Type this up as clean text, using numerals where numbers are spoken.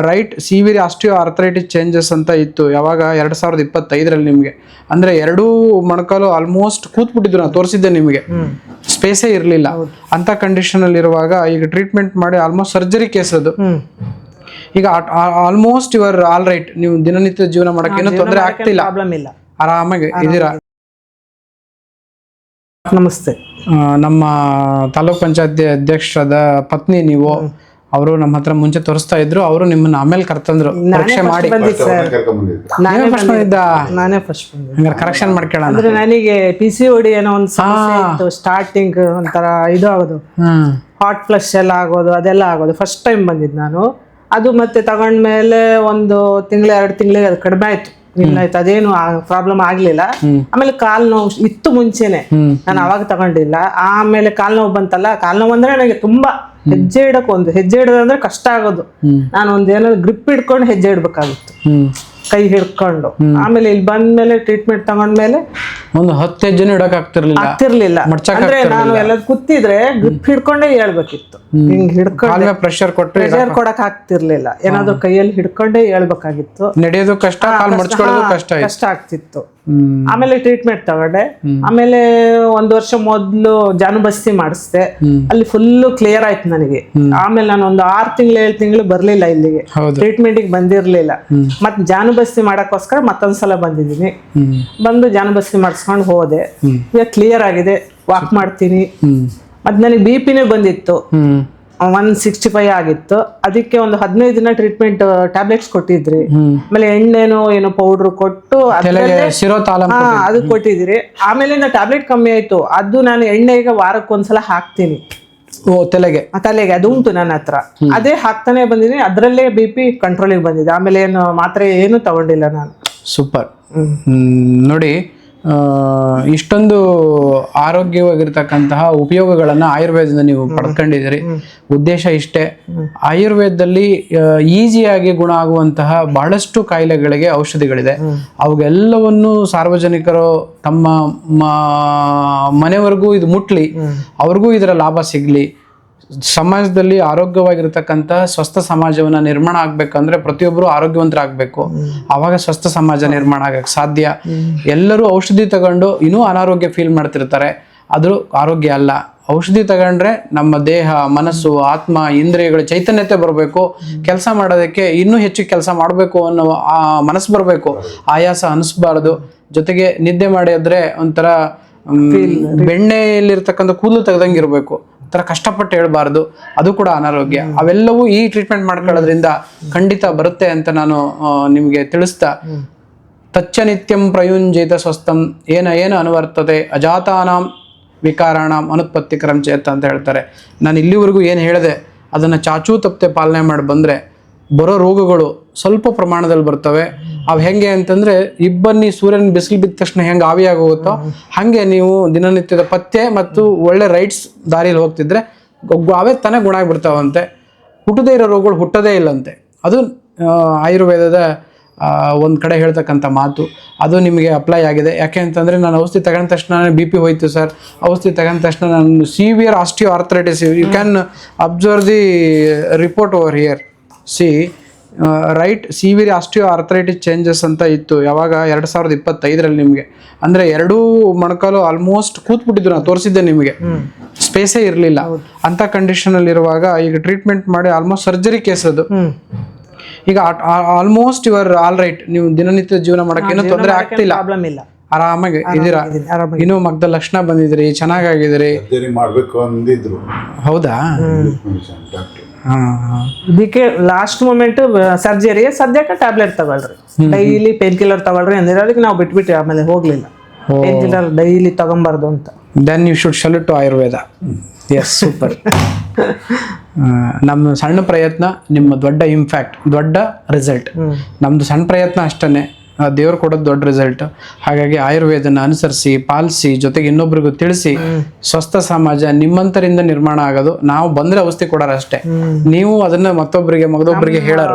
Right severe osteoarthritis changes ಅಂತ ಇತ್ತು ಯಾವಾಗ 2025ರಲ್ಲಿ ನಿಮಗೆ. ಅಂದರೆ ಎರಡೂ ಮೊಣಕಾಲು ಆಲ್ಮೋಸ್ಟ್ ಕೂತ್ಬಿಟ್ಟಿದ್ದು, ನಾನು ತೋರಿಸಿದ್ದೆ ನಿಮಗೆ, ಸ್ಪೇಸೇ ಇರಲಿಲ್ಲ ಅಂತ ಕಂಡೀಷನಲ್ಲಿ ಇರುವಾಗ ಈಗ ಟ್ರೀಟ್ಮೆಂಟ್ ಮಾಡಿ ಆಲ್ಮೋಸ್ಟ್ ಸರ್ಜರಿ ಕೇಸ್ ಅದು. ಈಗ ಆಲ್ಮೋಸ್ಟ್ ಯುವರ್ ಆಲ್ ರೈಟ್, ನೀವು ದಿನನಿತ್ಯ ಜೀವನ ಮಾಡಕ್ಕೆ ಏನೂ ತೊಂದರೆ ಆಗ್ತಿಲ್ಲ, ಆರಾಮಾಗಿ ಇದ್ದೀರಾ. ನಮಸ್ತೆ. ನಮ್ಮ ತಾಲೂಕ್ ಪಂಚಾಯತಿ ಅಧ್ಯಕ್ಷರಾದ ಪತ್ನಿ ನೀವು, ಅವರು ನಮ್ಮ ಹತ್ರ ಮುಂಚೆ ತೋರಿಸ್ತಾ ಇದ್ರು, ಅವರು ನಿಮ್ಮನ್ನ ಆಮೇಲೆ ಕರ್ತಂದ್ರು ಪರೀಕ್ಷೆ ಮಾಡಿ. ನಾನೇ ಫಸ್ಟ್ ಕರೆಕ್ಷನ್ ಮಾಡ್ಕೊಳ್ಳೋಣ ಅಂದ್ರೆ ನನಗೆ PCOD ಏನೋ ಒಂದು ಸಮಸ್ಯೆ ಇತ್ತು. ಸ್ಟಾರ್ಟಿಂಗ್ ಒಂಥರ ಇದು ಆಗೋದು, ಹಾಟ್ ಫ್ಲಶ್ ಎಲ್ಲ ಆಗೋದು, ಅದೆಲ್ಲ ಆಗೋದು. ಫಸ್ಟ್ ಟೈಮ್ ಬಂದಿದ್ದು ನಾನು. ಅದು ಮತ್ತೆ ತಗೊಂಡ್ಮೇಲೆ ಒಂದು ತಿಂಗಳು 2 ತಿಂಗಳಿಗೆ ಅದು ಕಡಿಮೆ ಆಯ್ತು. ಇಲ್ಲ ಆಯ್ತು, ಅದೇನು ಪ್ರಾಬ್ಲಮ್ ಆಗ್ಲಿಲ್ಲ. ಆಮೇಲೆ ಕಾಲ್ ನೋವು ಇತ್ತು ಮುಂಚೆನೆ, ನಾನು ಅವಾಗ ತಗೊಂಡಿಲ್ಲ. ಆಮೇಲೆ ಕಾಲ್ ನೋವು ಬಂತಲ್ಲ, ಕಾಲ್ ನೋವು ಅಂದ್ರೆ ನನಗೆ ತುಂಬಾ ಹೆಜ್ಜೆ ಇಡಕ್, ಒಂದು ಹೆಜ್ಜೆ ಇಡೋದಂದ್ರೆ ಕಷ್ಟ ಆಗೋದು. ನಾನು ಒಂದೇನಾದ್ರು ಗ್ರಿಪ್ ಹಿಡ್ಕೊಂಡು ಹೆಜ್ಜೆ ಇಡ್ಬೇಕಾಗಿತ್ತು, ಕೈ ಹಿಡ್ಕೊಂಡು. ಆಮೇಲೆ ಇಲ್ಲಿ ಬಂದ್ಮೇಲೆ ಟ್ರೀಟ್ಮೆಂಟ್ ತಗೊಂಡ್ಮೇಲೆ ಒಂದು 10 ಹೆಜ್ಜೆನೂ ಇಡಕ್ ಆಗ್ತಿರ್ಲಿಲ್ಲ. ಅಂದ್ರೆ ನಾನು ಎಲ್ಲ ಕೂತಿದ್ರೆ ಗ್ರಿಪ್ ಹಿಡ್ಕೊಂಡೇ ಹೇಳ್ಬೇಕಿತ್ತು, ಹಿಂಗ್ ಹಿಡ್ಕೊಂಡು ಪ್ರೆಷರ್ ಕೊಡಕ್ ಆಗ್ತಿರ್ಲಿಲ್ಲ. ಏನಾದ್ರು ಕೈಯಲ್ಲಿ ಹಿಡ್ಕೊಂಡೇ ಹೇಳ್ಬೇಕಾಗಿತ್ತು. ನಡೆಯೋದು ಕಷ್ಟ, ಕಷ್ಟ ಆಗ್ತಿತ್ತು. ಆಮೇಲೆ ಟ್ರೀಟ್ಮೆಂಟ್ ತಗೊಂಡೆ. ಆಮೇಲೆ 1 ವರ್ಷ ಮೊದ್ಲು ಜಾನುಬಸ್ತಿ ಮಾಡಿಸ್ದೆ, ಅಲ್ಲಿ ಫುಲ್ ಕ್ಲಿಯರ್ ಆಯ್ತು ನನಗೆ. ಆಮೇಲೆ ನಾನು ಒಂದು 6 ತಿಂಗಳು 7 ತಿಂಗಳು ಬರ್ಲಿಲ್ಲ ಇಲ್ಲಿಗೆ, ಟ್ರೀಟ್ಮೆಂಟ್ಗೆ ಬಂದಿರ್ಲಿಲ್ಲ. ಮತ್ತೆ ಜಾನುಬಸ್ತಿ ಮಾಡಕ್ಕೋಸ್ಕರ ಮತ್ತೊಂದ್ಸಲ ಬಂದಿದ್ದೀನಿ. ಬಂದು ಜಾನುಬಸ್ತಿ ಮಾಡಿಸ್ಕೊಂಡು ಹೋದೆ. ಈಗ ಕ್ಲಿಯರ್ ಆಗಿದೆ, ವಾಕ್ ಮಾಡ್ತೀನಿ. ಮತ್ತೆ ನನಗೆ BP ಬಂದಿತ್ತು, 165 ಆಗಿತ್ತು. ಅದಕ್ಕೆ ಒಂದು 15 ದಿನ ಟ್ರೀಟ್ಮೆಂಟ್ ಟ್ಯಾಬ್ಲೆಟ್ಸ್ ಕೊಟ್ಟಿದ್ರಿ. ಆಮೇಲೆ ಎಣ್ಣೆನೋ ಏನೋ ಪೌಡ್ರ್ ಕೊಟ್ಟು ಅದು ಕೊಟ್ಟಿದ್ರಿ. ಆಮೇಲೆ ಟ್ಯಾಬ್ಲೆಟ್ ಕಮ್ಮಿ ಆಯ್ತು. ಅದು ನಾನು ಎಣ್ಣೆ ಈಗ ವಾರಕ್ಕೊಂದ್ಸಲ ಹಾಕ್ತೀನಿ ತಲೆಗೆ. ಅದು ಉಂಟು ನನ್ನ ಹತ್ರ, ಅದೇ ಹಾಕ್ತಾನೆ ಬಂದಿದ್ದೀನಿ. ಅದರಲ್ಲೇ BP ಕಂಟ್ರೋಲಿಗೆ ಬಂದಿದೆ. ಆಮೇಲೆ ಏನು ಮಾತ್ರೆ ಏನು ತಗೊಂಡಿಲ್ಲ ನಾನು. ಸೂಪರ್. ನೋಡಿ, ಇಷ್ಟೊಂದು ಆರೋಗ್ಯವಾಗಿರ್ತಕ್ಕಂತಹ ಉಪಯೋಗಗಳನ್ನು ಆಯುರ್ವೇದದಿಂದ ನೀವು ಪಡ್ಕೊಂಡಿದ್ದೀರಿ. ಉದ್ದೇಶ ಇಷ್ಟೇ, ಆಯುರ್ವೇದದಲ್ಲಿ ಈಸಿಯಾಗಿ ಗುಣ ಆಗುವಂತಹ ಬಹಳಷ್ಟು ಕಾಯಿಲೆಗಳಿಗೆ ಔಷಧಿಗಳಿದೆ. ಅವುಗೆಲ್ಲವನ್ನು ಸಾರ್ವಜನಿಕರು ತಮ್ಮ ಮನೆವರೆಗೂ ಇದು ಮುಟ್ಲಿ, ಅವ್ರಿಗೂ ಇದರ ಲಾಭ ಸಿಗಲಿ. ಸಮಾಜದಲ್ಲಿ ಆರೋಗ್ಯವಾಗಿರ್ತಕ್ಕಂಥ ಸ್ವಸ್ಥ ಸಮಾಜವನ್ನ ನಿರ್ಮಾಣ ಆಗ್ಬೇಕಂದ್ರೆ ಪ್ರತಿಯೊಬ್ಬರು ಆರೋಗ್ಯವಂತರಾಗಬೇಕು. ಆವಾಗ ಸ್ವಸ್ಥ ಸಮಾಜ ನಿರ್ಮಾಣ ಆಗಕ್ಕೆ ಸಾಧ್ಯ. ಎಲ್ಲರೂ ಔಷಧಿ ತಗೊಂಡು ಇನ್ನೂ ಅನಾರೋಗ್ಯ ಫೀಲ್ ಮಾಡ್ತಿರ್ತಾರೆ, ಅದು ಆರೋಗ್ಯ ಅಲ್ಲ. ಔಷಧಿ ತಗೊಂಡ್ರೆ ನಮ್ಮ ದೇಹ, ಮನಸ್ಸು, ಆತ್ಮ, ಇಂದ್ರಿಯಗಳು ಚೈತನ್ಯತೆ ಬರಬೇಕು. ಕೆಲಸ ಮಾಡೋದಕ್ಕೆ ಇನ್ನೂ ಹೆಚ್ಚು ಕೆಲಸ ಮಾಡಬೇಕು ಅನ್ನೋ ಮನಸ್ಸು ಬರಬೇಕು, ಆಯಾಸ ಅನಿಸ್ಬಾರ್ದು. ಜೊತೆಗೆ ನಿದ್ದೆ ಮಾಡಿದ್ರೆ ಒಂಥರ ಬೆಣ್ಣೆಯಲ್ಲಿರ್ತಕ್ಕಂಥ ಕೂದಲು ತೆಗ್ದಂಗೆ ಇರಬೇಕು, ತರ ಕಷ್ಟಪಟ್ಟು ಹೇಳ್ಬಾರ್ದು, ಅದು ಕೂಡ ಅನಾರೋಗ್ಯ. ಅವೆಲ್ಲವೂ ಈ ಟ್ರೀಟ್ಮೆಂಟ್ ಮಾಡ್ಕೊಳ್ಳೋದ್ರಿಂದ ಖಂಡಿತ ಬರುತ್ತೆ ಅಂತ ನಾನು ನಿಮಗೆ ತಿಳಿಸ್ತಾ, ತಚ್ಚನಿತ್ಯಂ ಪ್ರಯುಂಜಿತ ಸ್ವಸ್ಥಂ ಏನ ಅನುವರ್ತತೆ ಅಜಾತಾನಾಂ ವಿಕಾರಾಣಾಂ ಅನುತ್ಪತ್ತಿಕರಂ ಚೇತ ಅಂತ ಹೇಳ್ತಾರೆ. ನಾನು ಇಲ್ಲಿವರೆಗೂ ಏನು ಹೇಳಿದೆ ಅದನ್ನು ಚಾಚೂ ತಪ್ಪದೆ ಪಾಲನೆ ಮಾಡಿ ಬಂದರೆ ಬರೋ ರೋಗಗಳು ಸ್ವಲ್ಪ ಪ್ರಮಾಣದಲ್ಲಿ ಬರ್ತವೆ. ಅವು ಹೆಂಗೆ ಅಂತಂದರೆ, ಇಬ್ಬನಿ ಸೂರ್ಯನ ಬಿಸಿಲು ಬಿದ್ದ ತಕ್ಷಣ ಹೆಂಗೆ ಆವಿಯಾಗಿ ಹೋಗುತ್ತೋ ಹಾಗೆ ನೀವು ದಿನನಿತ್ಯದ ಪಥ್ಯ ಮತ್ತು ಒಳ್ಳೆ ರೈಟ್ಸ್ ದಾರಿಯಲ್ಲಿ ಹೋಗ್ತಿದ್ರೆ ಅವೇ ತಾನೇ ಗುಣ ಆಗಿಬಿಡ್ತಾವಂತೆ. ಹುಟ್ಟದೇ ಇರೋ ರೋಗಗಳು ಹುಟ್ಟೋದೇ ಇಲ್ಲಂತೆ. ಅದು ಆಯುರ್ವೇದದ ಒಂದು ಕಡೆ ಹೇಳ್ತಕ್ಕಂಥ ಮಾತು. ಅದು ನಿಮಗೆ ಅಪ್ಲೈ ಆಗಿದೆ. ಯಾಕೆ ಅಂತಂದರೆ, ನಾನು ಔಷಧಿ ತಗೊಂಡ ತಕ್ಷಣ BP ಹೋಯ್ತು ಸರ್, ಔಷಧಿ ತಗೊಂಡ ತಕ್ಷಣ ನಾನು severe osteoarthritis, you can observe the report over here. Right severe osteoarthritis changes ಅಂತ ಇತ್ತು ಯಾವಾಗ 2025ರಲ್ಲಿ ನಿಮಗೆ. ಅಂದರೆ ಎರಡೂ ಮೊಣಕಾಲು ಆಲ್ಮೋಸ್ಟ್ ಕೂತ್ಬಿಟ್ಟಿದ್ದು, ನಾನು ತೋರಿಸಿದ್ದೆ ನಿಮಗೆ, ಸ್ಪೇಸೇ ಇರಲಿಲ್ಲ ಅಂತ ಕಂಡೀಷನಲ್ಲಿ ಇರುವಾಗ ಈಗ ಟ್ರೀಟ್ಮೆಂಟ್ ಮಾಡಿ ಆಲ್ಮೋಸ್ಟ್ ಸರ್ಜರಿ ಕೇಸ್ ಅದು. ಈಗ ಆಲ್ಮೋಸ್ಟ್ ಯುವರ್ ಆಲ್ ರೈಟ್, ನೀವು ದಿನನಿತ್ಯ ಜೀವನ ಮಾಡಕ್ಕೆ ಏನೂ ತೊಂದರೆ ಆಗ್ತಿಲ್ಲ, ಆರಾಮಾಗಿ ಇದ್ದೀರಾ. ಇನ್ನೂ ಮಗ್ದ ಲಕ್ಷಣ ಬಂದಿದ್ರಿ, ಚೆನ್ನಾಗಿದ್ದೀರಿ. ಹೌದಾ? ಇದಕ್ಕೆ ಲಾಸ್ಟ್ ಮೂಮೆಂಟ್ ಸರ್ಜರಿಗೆ ಸದ್ಯಕ್ಕೆ ಟ್ಯಾಬ್ಲೆಟ್ ತಗೊಳ್ರಿ, ಡೈಲಿ ಪೇನ್ ಕಿಲ್ಲರ್ ತಗೊಳ್ರಿ ಅಂದ್ರೆ ಅದಕ್ಕೆ ನಾವು ಬಿಟ್ಬಿಟ್ಟು ಆಮೇಲೆ ಹೋಗ್ಲಿಲ್ಲ. ಪೇನ್ ಕಿಲ್ಲರ್ ಡೈಲಿ ತಗೊಂಬಾರ್ದು ಅಂತ. Then you should salute to Ayurveda. Yes, super. ನಮ್ಮ ಸಣ್ಣ ಪ್ರಯತ್ನ ನಿಮ್ಮ ದೊಡ್ಡ ಇಂಪ್ಯಾಕ್ಟ್, ದೊಡ್ಡ ರಿಸಲ್ಟ್. ನಮ್ದು ಸಣ್ಣ ಪ್ರಯತ್ನ ಅಷ್ಟೇ, ದೇವ್ರು ಕೊಡೋದು ದೊಡ್ಡ ರಿಸಲ್ಟ್. ಹಾಗಾಗಿ ಆಯುರ್ವೇದನ ಅನುಸರಿಸಿ, ಪಾಲಿಸಿ, ಜೊತೆಗೆ ಇನ್ನೊಬ್ರಿಗೂ ತಿಳಿಸಿ ಸ್ವಸ್ಥ ಸಮಾಜ ನಿಮ್ಮಂತರಿಂದ ನಿರ್ಮಾಣ ಆಗೋದು. ನಾವು ಬಂದ್ರೆ ಔಷಧಿ ಕೊಡೋರು ಅಷ್ಟೇ, ನೀವು ಅದನ್ನ ಮತ್ತೊಬ್ಬರಿಗೆ ಮಗದೊಬ್ಬರಿಗೆ ಹೇಳೋರು.